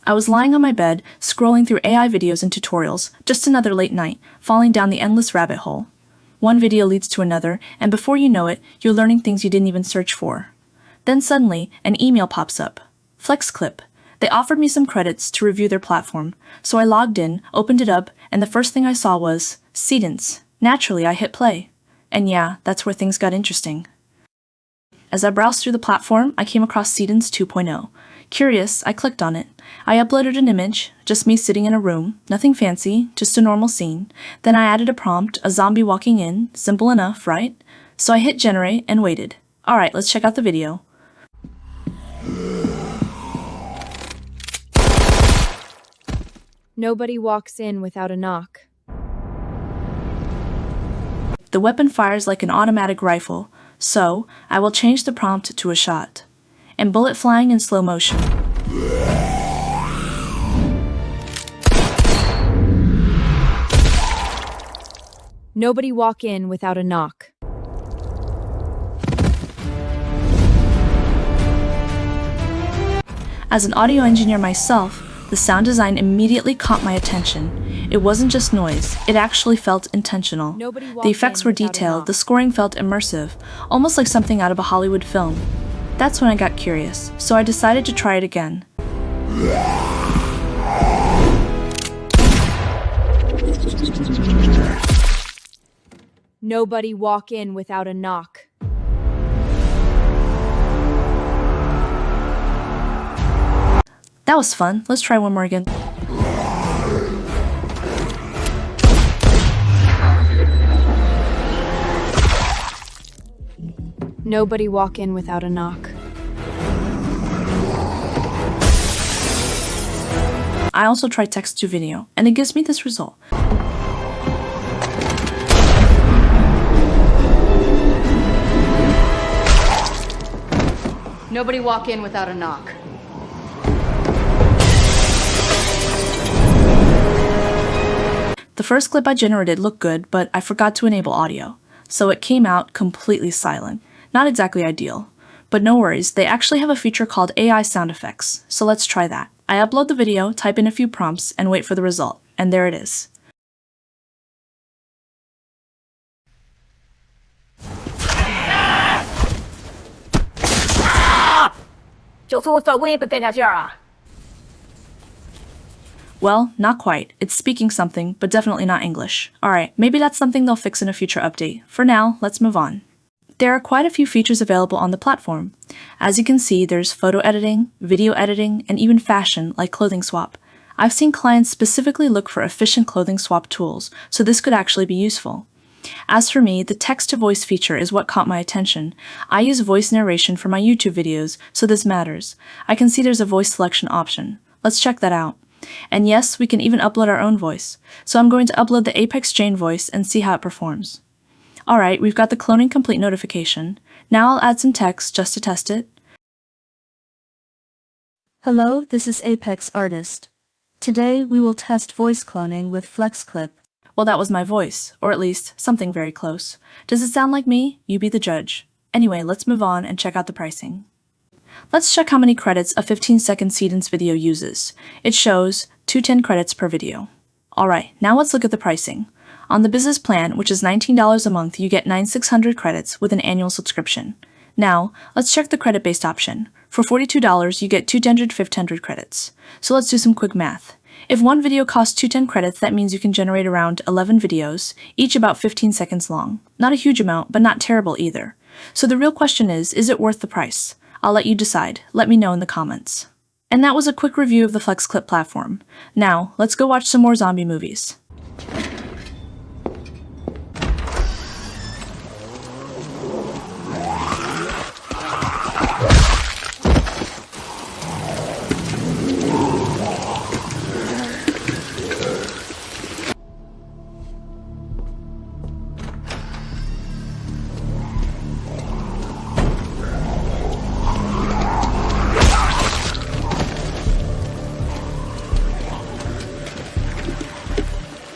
I was lying on my bed, scrolling through AI videos and tutorials, just another late night, falling down the endless rabbit hole. One video leads to another, and before you know it, you're learning things you didn't even search for. Then suddenly, an email pops up. FlexClip. They offered me some credits to review their platform, so I logged in, opened it up, and the first thing I saw was Seedance. Naturally, I hit play. And yeah, that's where things got interesting. As I browsed through the platform, I came across Seedance 2.0. Curious, I clicked on it. I uploaded an image, just me sitting in a room, nothing fancy, just a normal scene. Then I added a prompt, a zombie walking in, simple enough, right? So I hit generate and waited. Alright, let's check out the video. Nobody walks in without a knock. The weapon fires like an automatic rifle, so I will change the prompt to a shot. And bullet flying in slow motion. Nobody walk in without a knock. As an audio engineer myself, the sound design immediately caught my attention. It wasn't just noise, it actually felt intentional. The effects were detailed, the scoring felt immersive, almost like something out of a Hollywood film. That's when I got curious, so I decided to try it again. Nobody walk in without a knock. That was fun. Let's try one more again. Nobody walk in without a knock. I also tried text to video, and it gives me this result. Nobody walk in without a knock. The first clip I generated looked good, but I forgot to enable audio, so it came out completely silent. Not exactly ideal. But no worries, they actually have a feature called AI sound effects, so let's try that. I upload the video, type in a few prompts, and wait for the result, and there it is. Well, not quite. It's speaking something, but definitely not English. Alright, maybe that's something they'll fix in a future update. For now, let's move on. There are quite a few features available on the platform. As you can see, there's photo editing, video editing, and even fashion, like clothing swap. I've seen clients specifically look for efficient clothing swap tools, so this could actually be useful. As for me, the text-to-voice feature is what caught my attention. I use voice narration for my YouTube videos, so this matters. I can see there's a voice selection option. Let's check that out. And yes, we can even upload our own voice. So I'm going to upload the Apex Jane voice and see how it performs. Alright, we've got the cloning complete notification. Now I'll add some text just to test it. Hello, this is apexartist. Today we will test voice cloning with FlexClip. Well, that was my voice, or at least something very close. Does it sound like me? You be the judge. Anyway, let's move on and check out the pricing. Let's check how many credits a 15-second Seedance video uses. It shows 210 credits per video. Alright, now let's look at the pricing. On the business plan, which is $19 a month, you get 9,600 credits with an annual subscription. Now, let's check the credit-based option. For $42, you get 200 credits. So let's do some quick math. If one video costs 210 credits, that means you can generate around 11 videos, each about 15 seconds long. Not a huge amount, but not terrible either. So the real question is it worth the price? I'll let you decide. Let me know in the comments. And that was a quick review of the FlexClip platform. Now, let's go watch some more zombie movies.